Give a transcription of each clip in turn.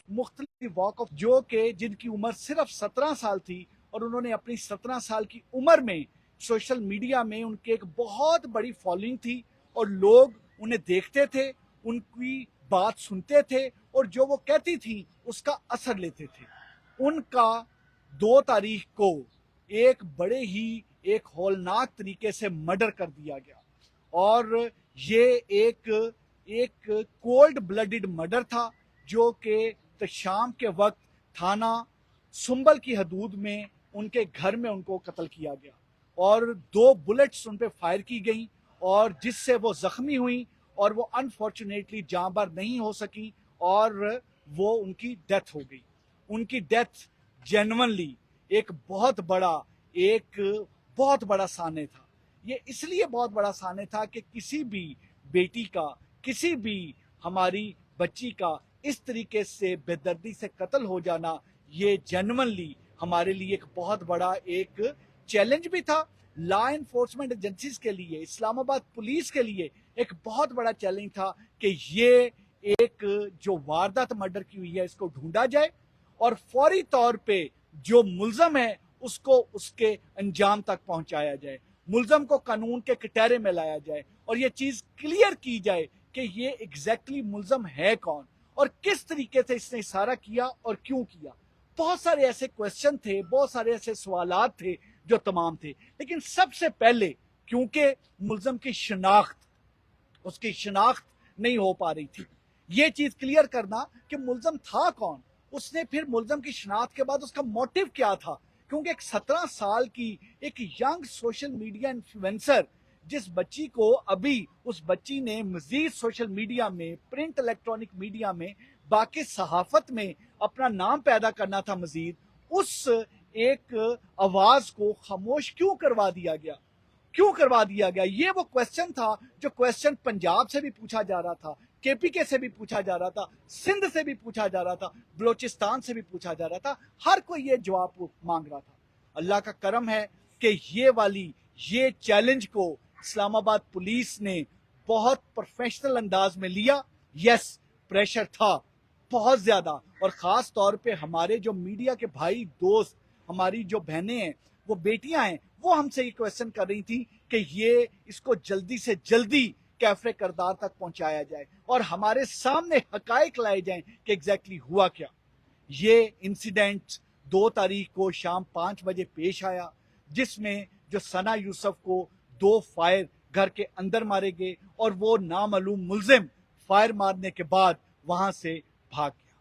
مختلف walk of جو کہ جن کی عمر صرف 17 سال تھی، اور انہوں نے اپنی 17 سال کی عمر میں سوشل میڈیا میں ان کی ایک بہت بڑی فالوئنگ تھی، اور لوگ انہیں دیکھتے تھے، ان کی بات سنتے تھے، اور جو وہ کہتی تھی اس کا اثر لیتے تھے۔ ان کا 2 تاریخ کو ایک بڑے ہی ایک ہولناک طریقے سے مرڈر کر دیا گیا، اور یہ ایک کولڈ بلڈڈ مرڈر تھا، جو کہ شام کے وقت تھانہ سنبل کی حدود میں ان کے گھر میں ان کو قتل کیا گیا، اور 2 بلٹس ان پہ فائر کی گئیں، اور جس سے وہ زخمی ہوئیں، اور وہ انفارچونیٹلی جاں بحق نہیں ہو سکی، اور وہ ان کی ڈیتھ ہو گئی۔ ان کی ڈیتھ جینونلی ایک بہت بڑا سانے تھا۔ یہ اس لیے بہت بڑا سانے تھا کہ کسی بھی بیٹی کا، کسی بھی ہماری بچی کا اس طریقے سے بے دردی سے قتل ہو جانا، یہ جینونلی ہمارے لیے ایک بہت بڑا ایک چیلنج بھی تھا، لا انفورسمنٹ ایجنسیز کے لیے، اسلام آباد پولیس کے لیے ایک بہت بڑا چیلنج تھا کہ یہ ایک جو واردات مرڈر کی ہوئی ہے اس کو ڈھونڈا جائے، اور فوری طور پہ جو ملزم ہے اس کو اس کے انجام تک پہنچایا جائے، ملزم کو قانون کے کٹہرے میں لایا جائے، اور یہ چیز کلیئر کی جائے کہ یہ ایگزیکٹلی ملزم ہے کون، اور کس طریقے سے اس نے اشارہ کیا اور کیوں کیا۔ بہت سارے ایسے کوسچن تھے، بہت سارے ایسے سوالات تھے جو تمام تھے، لیکن سب سے پہلے کیونکہ ملزم کی شناخت، اس کی شناخت نہیں ہو پا رہی تھی، یہ چیز کلیئر کرنا کہ ملزم تھا کون، اس نے پھر ملزم کی شناخت کے بعد اس کا موٹیو کیا تھا، کیونکہ ایک 17 سال کی ایک ینگ سوشل میڈیا انفلوئنسر، جس بچی کو ابھی اس بچی نے مزید سوشل میڈیا میں، پرنٹ الیکٹرانک میڈیا میں، باقی صحافت میں اپنا نام پیدا کرنا تھا مزید، اس ایک آواز کو خاموش کیوں کروا دیا گیا؟ کیوں کروا دیا گیا؟ یہ وہ کوسچن تھا جو کوسچن پنجاب سے بھی پوچھا جا رہا تھا، کے پی کے سے بھی پوچھا جا رہا تھا، سندھ سے بھی پوچھا جا رہا تھا، بلوچستان سے بھی پوچھا جا رہا تھا، ہر کوئی یہ جواب مانگ رہا تھا۔ اللہ کا کرم ہے کہ یہ چیلنج کو اسلام آباد پولیس نے بہت پروفیشنل انداز میں لیا۔ یس، پریشر تھا بہت زیادہ، اور خاص طور پہ ہمارے جو میڈیا کے بھائی دوست، ہماری جو بہنیں ہیں، وہ بیٹیاں ہیں، وہ ہم سے یہ کویسچن کر رہی تھی کہ یہ اس کو جلدی سے جلدی کیفر کردار تک پہنچایا جائے، اور ہمارے سامنے حقائق لائے جائیں کہ ایگزیکٹلی ہوا کیا۔ یہ انسیڈنٹ 2 تاریخ کو شام 5 بجے پیش آیا، جس میں جو ثنا یوسف کو 2 فائر گھر کے اندر مارے گئے، اور وہ نامعلوم ملزم فائر مارنے کے بعد وہاں سے بھاگ گیا۔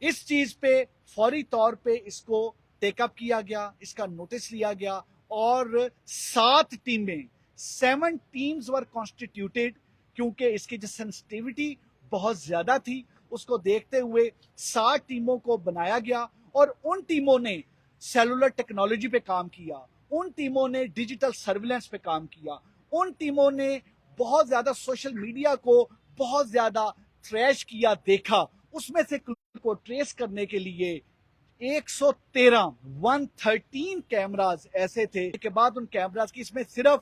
اس چیز پہ فوری طور پہ اس کو ٹیک اپ کیا گیا، اس کا نوٹس لیا گیا، اور 7 ٹیمز ور کانسٹیٹیوٹیڈ، کیونکہ اس کی جو سینسٹیوٹی بہت زیادہ تھی، اس کو دیکھتے ہوئے 7 ٹیموں کو بنایا گیا، اور ان ٹیموں نے سیلولر ٹیکنالوجی پہ کام کیا، ان ٹیموں نے ڈیجیٹل سرویلنس پہ کام کیا، ان ٹیموں نے بہت زیادہ سوشل میڈیا کو بہت زیادہ تھریش کیا، دیکھا، اس میں سے کو ٹریس کرنے کے لیے 113 کیمراز ایسے تھے کے بعد ان کیمراز کی، اس میں صرف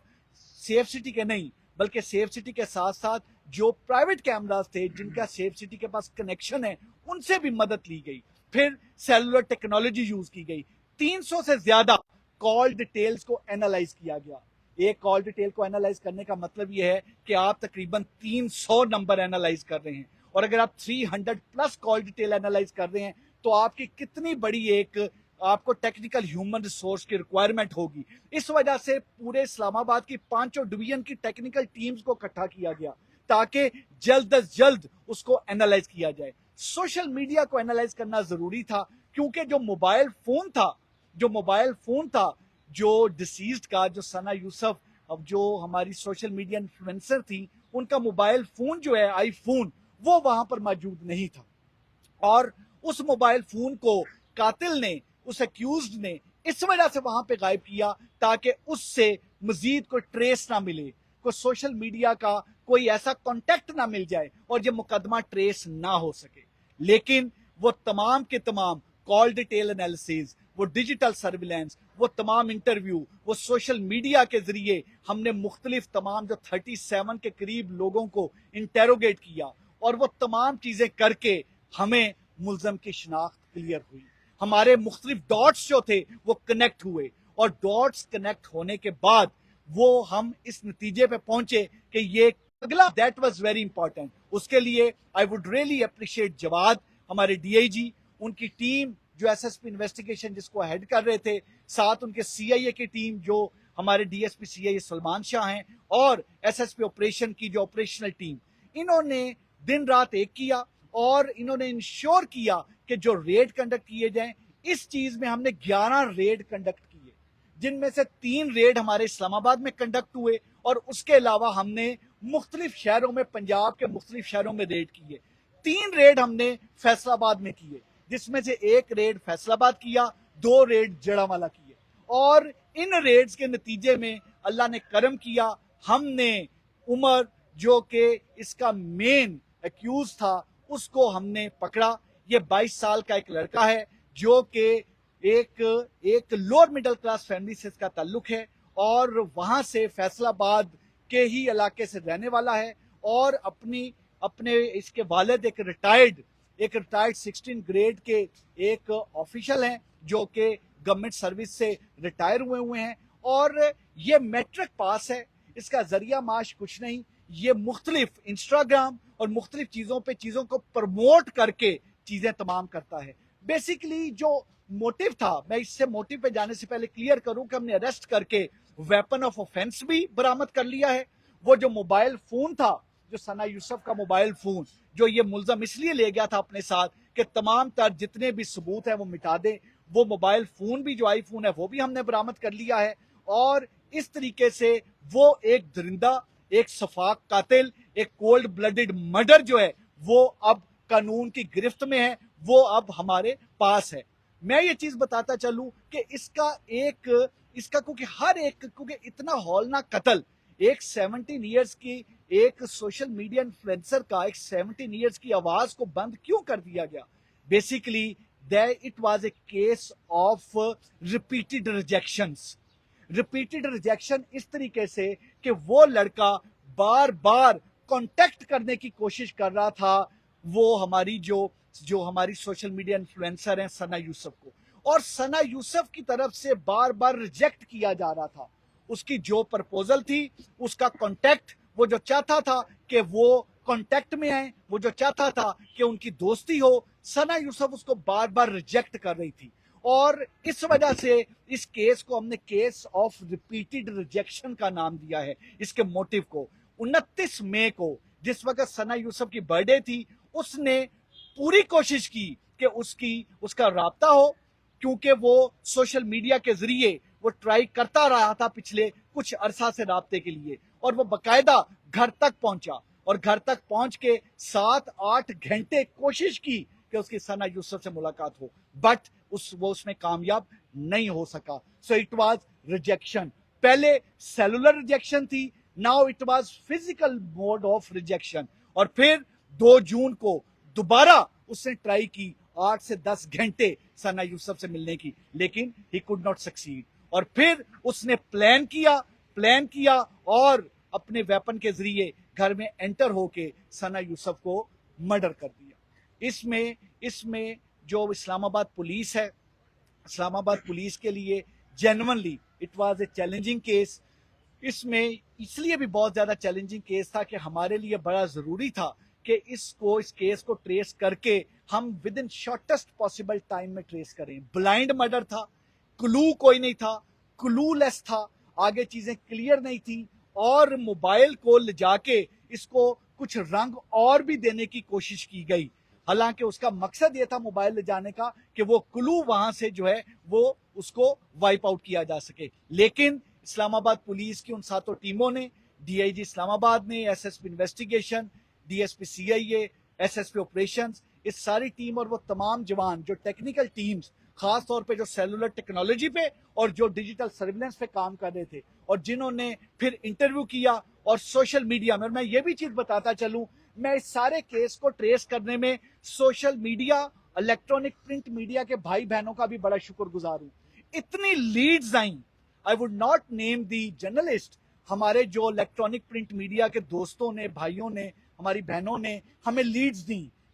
سیف سٹی کے نہیں بلکہ سیف سٹی کے ساتھ ساتھ جو پرائیویٹ کیمراز تھے جن کا سیف سٹی کے پاس کنیکشن ہے، ان سے بھی مدد لی گئی، پھر سیلولر ٹیکنالوجی یوز کی گئی، 300 سے زیادہ کال ڈیٹیلز کو اینالائز کیا گیا۔ ایک کال ڈیٹیل کو اینالائز کرنے کا مطلب یہ ہے کہ آپ تقریباً 300 نمبر اینالائز کر رہے ہیں، اور اگر آپ 300 پلس کال ڈیٹیل اینالائز کر رہے ہیں تو آپ کی کتنی بڑی ایک آپ کو ٹیکنیکل ہیومن ریسورس کی ریکوائرمنٹ ہوگی۔ اس وجہ سے پورے اسلام آباد کی 5 ڈویژن کی ٹیکنیکل ٹیمز کو اکٹھا کیا گیا تاکہ جلد از جلد اس کو اینالائز کیا جائے۔ سوشل میڈیا کو اینالائز کرنا ضروری تھا، کیونکہ جو موبائل فون تھا جو ڈسیزڈ کا، جو ثنا یوسف، اب جو ہماری سوشل میڈیا انفلوئنسر تھی، ان کا موبائل فون جو ہے آئی فون، وہ وہاں پر موجود نہیں تھا، اور اس موبائل فون کو قاتل نے، اس ایکیوزڈ نے اس وجہ سے وہاں پہ غائب کیا تاکہ اس سے مزید کوئی ٹریس نہ ملے، کوئی سوشل میڈیا کا کوئی ایسا کانٹیکٹ نہ مل جائے اور یہ مقدمہ ٹریس نہ ہو سکے۔ لیکن وہ تمام کے تمام کال ڈیٹیل انالیسز، وہ ڈیجیٹل سرویلنس، وہ تمام انٹرویو، وہ سوشل میڈیا کے ذریعے ہم نے مختلف تمام جو 37 کے قریب لوگوں کو انٹیروگیٹ کیا، اور وہ تمام چیزیں کر کے ہمیں ملزم کی شناخت کلیئر ہوئی، ہمارے مختلف ڈاٹس جو تھے وہ کنیکٹ ہوئے، اور ڈاٹس کنیکٹ ہونے کے بعد وہ ہم اس نتیجے پہ پہنچے کہ یہ اگلا دیٹ واز ویری امپورٹنٹ. اس کے لیے آئی وڈ ریئلی اپریشیٹ جواد، ہمارے ڈی آئی جی، ان کی ٹیم جو ایس ایس پی انویسٹیگیشن جس کو ہیڈ کر رہے تھے، ساتھ ان کے سی آئی اے کی ٹیم جو ہمارے D S P C I اے سلمان شاہ ہیں، اور ایس ایس پی آپریشن کی جو آپریشنل ٹیم، انہوں نے دن رات ایک کیا اور انہوں نے انشور کیا کہ جو ریڈ کنڈکٹ کیے جائیں. اس چیز میں ہم نے 11 ریڈ کنڈکٹ کیے، جن میں سے 3 ریڈ ہمارے اسلام آباد میں کنڈکٹ ہوئے، اور اس کے علاوہ ہم نے مختلف شہروں میں، پنجاب کے مختلف شہروں میں ریڈ کیے. 3 ریڈ ہم نے فیصل آباد میں کیے، جس میں سے ایک ریڈ فیصل آباد کیا، 2 ریڈ جڑاوالا کیے. اور ان ریڈز کے نتیجے میں اللہ نے کرم کیا، ہم نے عمر جو کہ اس کا مین ایکیوز تھا اس کو ہم نے پکڑا. یہ 22 سال کا ایک لڑکا ہے جو کہ ایک لوور مڈل کلاس فیملی سے اس کا تعلق ہے، اور وہاں سے فیصل آباد کے ہی علاقے سے رہنے والا ہے، اور اپنے اس کے والد ایک ریٹائرڈ 16 گریڈ کے ایک آفیشل ہیں جو کہ گورنمنٹ سروس سے ریٹائر ہوئے ہیں، اور یہ میٹرک پاس ہے. اس کا ذریعہ معاش کچھ نہیں، یہ مختلف انسٹاگرام اور مختلف چیزوں کو پروموٹ کر کے چیزیں تمام کرتا ہے. بیسیکلی جو موٹیو تھا، میں اس سے موٹیو پہ جانے سے پہلے کلیئر کروں کہ ہم نے اریسٹ کر کے ویپن آف آفینس بھی برآمد کر لیا ہے. وہ جو موبائل فون تھا، جو ثنا یوسف کا موبائل فون، جو یہ ملزم اس لیے لے گیا تھا اپنے ساتھ کہ تمام تر جتنے بھی ثبوت ہیں وہ مٹا دے، وہ موبائل فون بھی جو آئی فون ہے وہ بھی ہم نے برآمد کر لیا ہے. اور اس طریقے سے وہ ایک درندہ، ایک سفاک قاتل، ایک کولڈ بلڈڈ مرڈر جو ہے وہ اب قانون کی گرفت میں ہے، وہ اب ہمارے پاس ہے. میں یہ چیز بتاتا چلوں کہ اس کا کیونکہ اتنا ہولناک قتل، ایک 17 ایئرز کی ایک سوشل میڈیا انفلوئنسر کا ایک 17 ایئرز کی آواز کو بند کیوں کر دیا گیا؟ Basically it was a case of repeated rejection اس طریقے سے کہ وہ لڑکا بار بار کانٹیکٹ کرنے کی کوشش کر رہا تھا وہ ہماری جو ہماری سوشل میڈیا انفلوئنسر ہیں ثنا یوسف کو، اور ثنا یوسف کی طرف سے بار بار ریجیکٹ کیا جا رہا تھا. اس کی جو پرپوزل تھی، اس کا کانٹیکٹ، وہ جو چاہتا تھا کہ وہ کانٹیکٹ میں آئیں، وہ جو چاہتا تھا کہ ان کی دوستی ہو، ثنا یوسف اس کو بار بار ریجیکٹ کر رہی تھی. اور اس وجہ سے اس کیس کو ہم نے کیس آف ریپیٹڈ ریجیکشن کا نام دیا ہے. اس کے موٹیو کو 29 مئی کو جس وقت ثنا یوسف کی برتھ ڈے تھی، اس نے پوری کوشش کی کہ اس کا رابطہ ہو، کیونکہ وہ سوشل میڈیا کے ذریعے وہ ٹرائی کرتا رہا تھا پچھلے کچھ عرصہ سے رابطے کے لیے، اور وہ باقاعدہ گھر تک پہنچا، اور گھر تک پہنچ کے 7-8 گھنٹے کوشش کی کہ اس کی ثنا یوسف سے ملاقات ہو، بٹ وہ اس میں کامیاب نہیں ہو سکا. So it was rejection. پہلے سیلولر ریجیکشن تھی، now it was physical mode of rejection. اور پھر 2 جون کو دوبارہ اس نے ٹرائی کی 8 سے 10 گھنٹے ثنا یوسف سے ملنے کی، لیکن ہی کوڈ ناٹ سکسیڈ. اور پھر اس نے پلان کیا اور اپنے ویپن کے ذریعے گھر میں انٹر ہو کے ثنا یوسف کو مرڈر کر دیا. اس میں جو اسلام آباد پولیس ہے، اسلام آباد پولیس کے لیے genuinely it was a challenging case. اس میں اس لیے بھی بہت زیادہ چیلنجنگ کیس تھا کہ ہمارے لیے بڑا ضروری تھا کہ اس کیس کو ٹریس کر کے ہم with in shortest possible time میں ٹریس کریں. بلائنڈ مرڈر تھا، کلو کوئی نہیں تھا، کلو لیس تھا، آگے چیزیں کلیئر نہیں تھی، اور موبائل کو لے جا کے اس کو کچھ رنگ اور بھی دینے کی کوشش کی گئی. حالانکہ اس کا مقصد یہ تھا موبائل لے جانے کا کہ وہ کلو وہاں سے جو ہے وہ اس کو وائپ آؤٹ کیا جا سکے. لیکن اسلام آباد پولیس کی ان 7 ٹیموں نے، D I G Islamabad نے، S S P investigation, D S P C I A, S S P operations, اس ساری ٹیم اور وہ تمام جوان جو ٹیکنیکل ٹیمز، خاص طور پہ جو سیلولر ٹیکنالوجی پہ اور جو ڈیجیٹل سرویلنس پہ کام کر رہے تھے، اور جنہوں نے پھر انٹرویو کیا اور سوشل میڈیا میں. اور میں یہ بھی چیز بتاتا چلوں، میں اس سارے کیس کو ٹریس کرنے میں social media, electronic print media کے بھائی بہنوں کا بھی بڑا شکر گزار ہوں. اتنی لیڈز آئیں، I would not name the journalist, ہمارے جو الیکٹرانک پرنٹ میڈیا کے دوستوں نے، بھائیوں نے، ہماری بہنوں نے ہمیں لیڈز دیں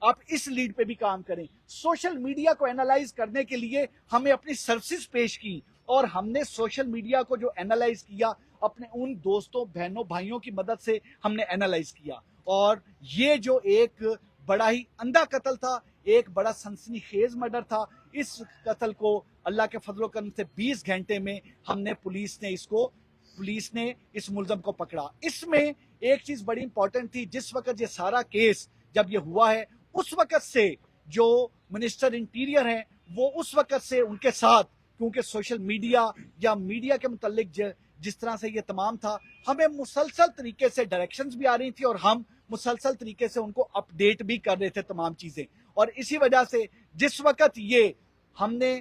آپ اس لیڈ پہ بھی کام کریں. سوشل میڈیا کو اینالائز کرنے کے لیے ہمیں اپنی سروسز پیش کی, اور ہم نے سوشل میڈیا کو جو اینالائز کیا اپنے ان دوستوں بہنوں بھائیوں کی مدد سے ہم نے اینالائز کیا. اور یہ جو ایک بڑا ہی اندھا قتل تھا, ایک بڑا سنسنی خیز مرڈر تھا, اس قتل کو اللہ کے فضل و کرم سے 20 گھنٹے میں ہم نے پولیس نے اس ملزم کو پکڑا. اس میں ایک چیز بڑی امپورٹنٹ تھی, جس وقت یہ سارا کیس جب یہ ہوا ہے اس وقت سے جو منسٹر انٹیریئر ہیں وہ اس وقت سے ان کے ساتھ, کیونکہ سوشل میڈیا یا میڈیا کے متعلق جس طرح سے یہ تمام تھا, ہمیں مسلسل طریقے سے ڈائریکشنز بھی آ رہی تھی اور ہم مسلسل طریقے سے ان کو اپڈیٹ بھی کر رہے تھے تمام چیزیں. اور اسی وجہ سے جس وقت یہ ہم نے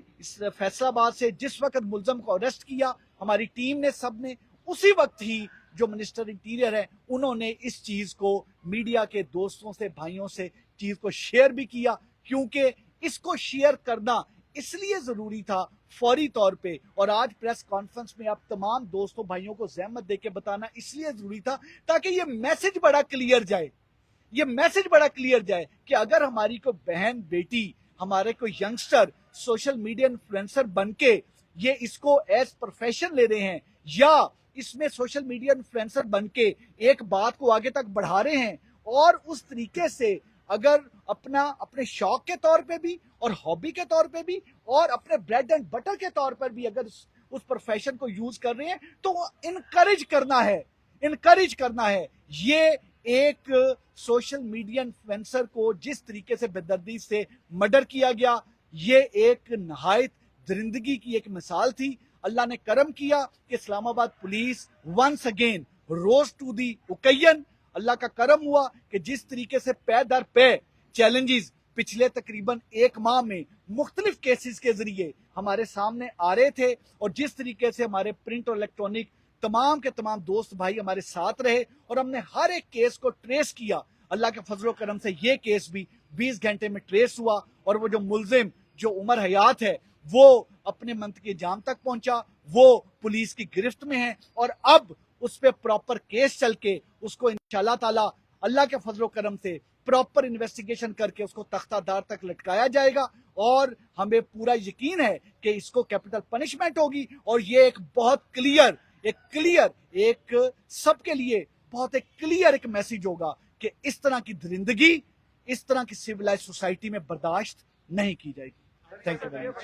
فیصل آباد سے جس وقت ملزم کو اریسٹ کیا, ہماری ٹیم نے سب نے اسی وقت ہی جو منسٹر انٹیریئر ہے انہوں نے اس چیز کو میڈیا کے دوستوں سے بھائیوں سے چیز کو شیئر بھی کیا, کیونکہ اس کو شیئر کرنا اس لیے ضروری تھا فوری طور پہ, اور آج پریس کانفرنس میں آپ تمام دوستوں بھائیوں کو زحمت دے کے بتانا اس لیے ضروری تھا تاکہ یہ میسج بڑا کلیئر جائے, یہ میسج بڑا کلیئر جائے کہ اگر ہماری کوئی بہن بیٹی, ہمارے کوئی ینگسٹر سوشل میڈیا انفلوئنسر بن کے یہ اس کو ایز پروفیشن لے رہے ہیں, یا اس میں سوشل میڈیا انفلوئنسر بن کے ایک بات کو آگے تک بڑھا رہے ہیں, اور اس طریقے سے اگر اپنے شوق کے طور پہ بھی اور ہابی کے طور پہ بھی اور اپنے بریڈ اینڈ بٹر کے طور پر بھی اگر اس پروفیشن کو یوز کر رہے ہیں تو انکریج کرنا ہے. یہ ایک سوشل میڈیا انفلوئنسر کو جس طریقے سے بے دردی سے مرڈر کیا گیا, یہ ایک نہایت درندگی کی ایک مثال تھی. اللہ نے کرم کیا کہ Islamabad police once again rose to the occasion. اللہ کا کرم ہوا کہ جس طریقے سے پے در پے چیلنجز پچھلے تقریباً 1 ماہ میں مختلف کیسز کے ذریعے ہمارے سامنے آ رہے تھے, اور جس طریقے سے ہمارے پرنٹ اور الیکٹرانک تمام کے تمام دوست بھائی ہمارے ساتھ رہے اور ہم نے ہر ایک کیس کو ٹریس کیا. اللہ کے فضل و کرم سے یہ کیس بھی 20 گھنٹے میں ٹریس ہوا, اور وہ جو ملزم جو عمر حیات ہے وہ اپنے منطقے جام تک پہنچا, وہ پولیس کی گرفت میں ہے, اور اب اس پہ پراپر کیس چل کے اس کو انشاءاللہ تعالی اللہ کے فضل و کرم سے پراپر انویسٹیگیشن کر کے اس کو تختہ دار تک لٹکایا جائے گا, اور ہمیں پورا یقین ہے کہ اس کو کیپٹل پنشمنٹ ہوگی. اور یہ ایک بہت کلیئر ایک سب کے لیے بہت ایک کلیئر ایک میسج ہوگا کہ اس طرح کی درندگی اس طرح کی سویلائز سوسائٹی میں برداشت نہیں کی جائے گی. Thank you very much.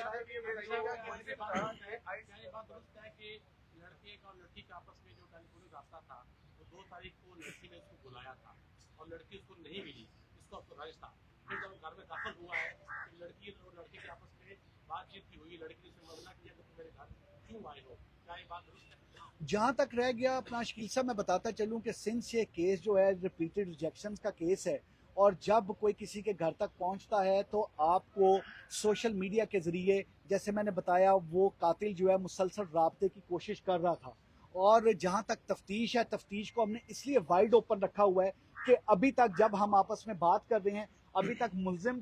لڑکے اور لڑکی کے آپس میں جو ٹیلی فونک رابطہ تھا وہ 2 تاریخ کو لڑکی نے اس کو بلایا تھا اور لڑکی اس کو نہیں ملی, اس کو افسوس تھا. پھر جب گھر میں داخل ہوا ہے تو لڑکی اور لڑکے کے آپس میں بات چیت کی ہوئی, لڑکی نے اسے منع کیا کہ تم میرے گھر کیوں آئے ہو, کیا یہ بات درست ہے؟ جہاں تک رہ گیا اپنا شکیل صاحب, میں بتاتا چلوں کہ سنس یہ کیس جو ہے ریپیٹڈ ریجیکشنز کا کیس ہے, اور جب کوئی کسی کے گھر تک پہنچتا ہے تو آپ کو سوشل میڈیا کے ذریعے, جیسے میں نے بتایا وہ قاتل جو ہے مسلسل رابطے کی کوشش کر رہا تھا, اور جہاں تک تفتیش ہے تفتیش کو ہم نے اس لیے وائڈ اوپن رکھا ہوا ہے کہ ابھی تک جب ہم آپس میں بات کر رہے ہیں ابھی تک ملزم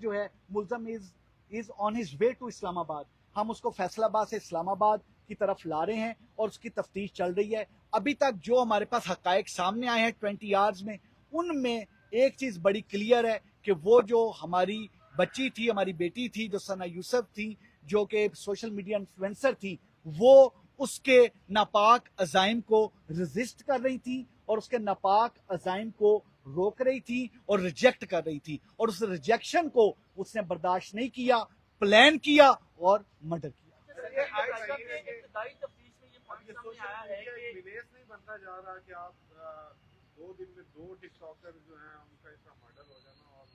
از آن ہز وے ٹو اسلام آباد. ہم اس کو فیصل آباد سے اسلام آباد کی طرف لا رہے ہیں اور اس کی تفتیش چل رہی ہے. ابھی تک جو ہمارے پاس حقائق سامنے آئے ہیں 20 آورز میں, ان میں ایک چیز بڑی کلیئر ہے کہ وہ جو ہماری بچی تھی, ہماری بیٹی تھی جو ثنا یوسف تھی, جو کہ سوشل میڈیا انفلوئنسر تھی, وہ اس کے ناپاک عزائم کو ریزسٹ کر رہی تھی اور اس کے ناپاک عزائم کو روک رہی تھی اور ریجیکٹ کر رہی تھی, اور اس ریجیکشن کو اس نے برداشت نہیں کیا, پلان کیا اور مرڈر کیا. بنتا جا رہا کہ آپ 2 دن میں 2 ٹک ٹاکر جو ہیں ان کا اتنا مرڈر ہو جانا, اور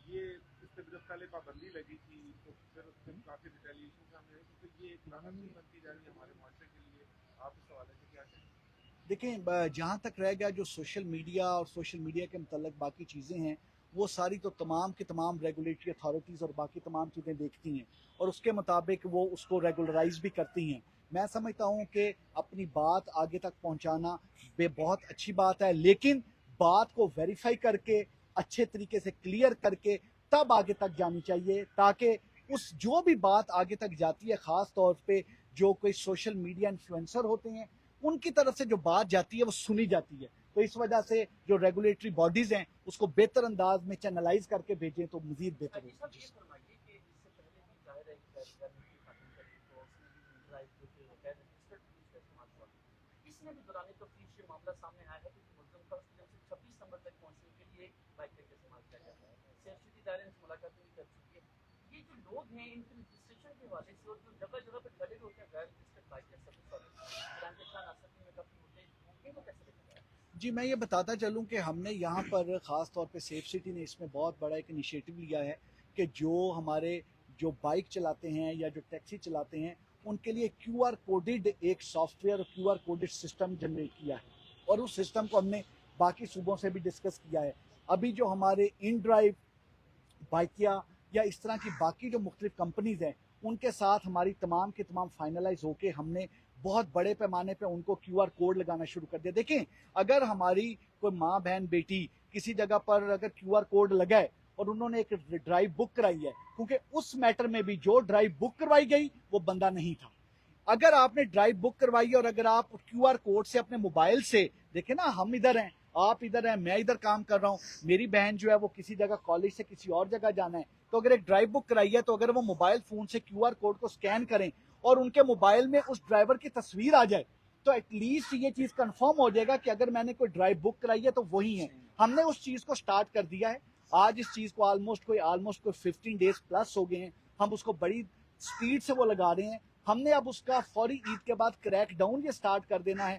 یہ اس پہ پہلے پابندی لگی تھی تو پھر اس میں کافی ریٹیلیشن سامنے آئی, کیونکہ یہ ایک لعنت بھی بنتی جا رہی ہے ہمارے معاشرے کے لیے. آپ اس حوالے سے کیا کہیں؟ دیکھیں, جہاں تک رہ گیا جو سوشل میڈیا اور سوشل میڈیا کے متعلق باقی چیزیں ہیں, وہ ساری تو تمام کی تمام ریگولیٹری اتھارٹیز اور باقی تمام چیزیں دیکھتی ہیں اور اس کے مطابق وہ اس کو ریگولرائز بھی کرتی ہیں. میں سمجھتا ہوں کہ اپنی بات آگے تک پہنچانا بہت اچھی بات ہے, لیکن بات کو ویریفائی کر کے اچھے طریقے سے کلیئر کر کے تب آگے تک جانی چاہیے, تاکہ اس جو بھی بات آگے تک جاتی ہے, خاص طور پہ جو کوئی سوشل میڈیا انفلوئنسر ہوتے ہیں ان کی طرف سے جو بات جاتی ہے وہ سنی جاتی ہے. تو اس وجہ سے جو ریگولیٹری باڈیز ہیں اس کو بہتر انداز میں چینلائز کر کے بھیجیں تو مزید بہتر جی ہوگا. صاحب یہ فرمائیے کہ اس سے پہلے بھی ظاہر ہے کہ گورنمنٹ کی ختم کری تو اس میں بھی ڈرائیو جو کہ غیر رجسٹرڈ پولیس کا استعمال ہوا. اس میں بھی دوران تفتیش یہ معاملہ سامنے آیا ہے کہ ملزم کا اس سے 26 نمبر تک پہنچنے کے لیے بائک کا استعمال کیا جاتا ہے. سیف سٹی دائرے سے ملاقاتیں بھی کر چکی ہے. یہ جو لوگ ہیں ان کے رجسٹریشن کے حوالے سے اور جو جگہ جگہ پہ کھڑے ہوتے ہیں غیر رجسٹرڈ بائک کے سب بران کے شان آسانی میں کافی ہوتے ہیں ان کو کیسے دیکھا جائے؟ جی میں یہ بتاتا چلوں کہ ہم نے یہاں پر خاص طور پہ سیف سٹی نے اس میں بہت بڑا ایک انیشیٹو لیا ہے کہ جو ہمارے جو بائک چلاتے ہیں یا جو ٹیکسی چلاتے ہیں ان کے لیے کیو آر کوڈڈ ایک سافٹ ویئر اور Q R coded system generate کیا ہے اور اس سسٹم کو ہم نے باقی صوبوں سے بھی ڈسکس کیا ہے. ابھی جو ہمارے ان ڈرائیو بائکیا یا اس طرح کی باقی جو مختلف کمپنیز ہیں ان کے ساتھ ہماری تمام کے تمام فائنلائز ہو کے ہم نے بہت بڑے پیمانے پہ ان کو کیو آر کوڈ لگانا شروع کر دیا. دیکھیں اگر ہماری کوئی ماں بہن بیٹی کسی جگہ پر اگر کیو آر کوڈ لگائے اور انہوں نے ایک ڈرائیو بک کرائی ہے کیونکہ اس میٹر میں بھی جو ڈرائیو بک کروائی گئی وہ بندہ نہیں تھا. اگر آپ نے ڈرائیو بک کروائی ہے اور اگر آپ کیو آر کوڈ سے اپنے موبائل سے دیکھیں نا ہم ادھر ہیں آپ ادھر ہیں میں ادھر کام کر رہا ہوں میری بہن جو ہے وہ کسی جگہ کالج سے کسی اور جگہ جانا ہے تو اگر ایک ڈرائیو بک کرائی ہے تو اگر وہ موبائل فون سے کیو آر کوڈ کو سکین کریں اور ان کے موبائل میں اس ڈرائیور کی تصویر آ جائے تو ایٹ لیسٹ یہ چیز کنفرم ہو جائے گا کہ اگر میں نے کوئی ڈرائیو بک کرائی ہے تو وہی ہے. ہم نے اس چیز کو سٹارٹ کر دیا ہے. آج اس چیز کو آلموسٹ کوئی 15 ڈیز پلس ہو گئے ہیں. ہم اس کو بڑی سپیڈ سے وہ لگا رہے ہیں. ہم نے اب اس کا فوری عید کے بعد کریک ڈاؤن یہ سٹارٹ کر دینا ہے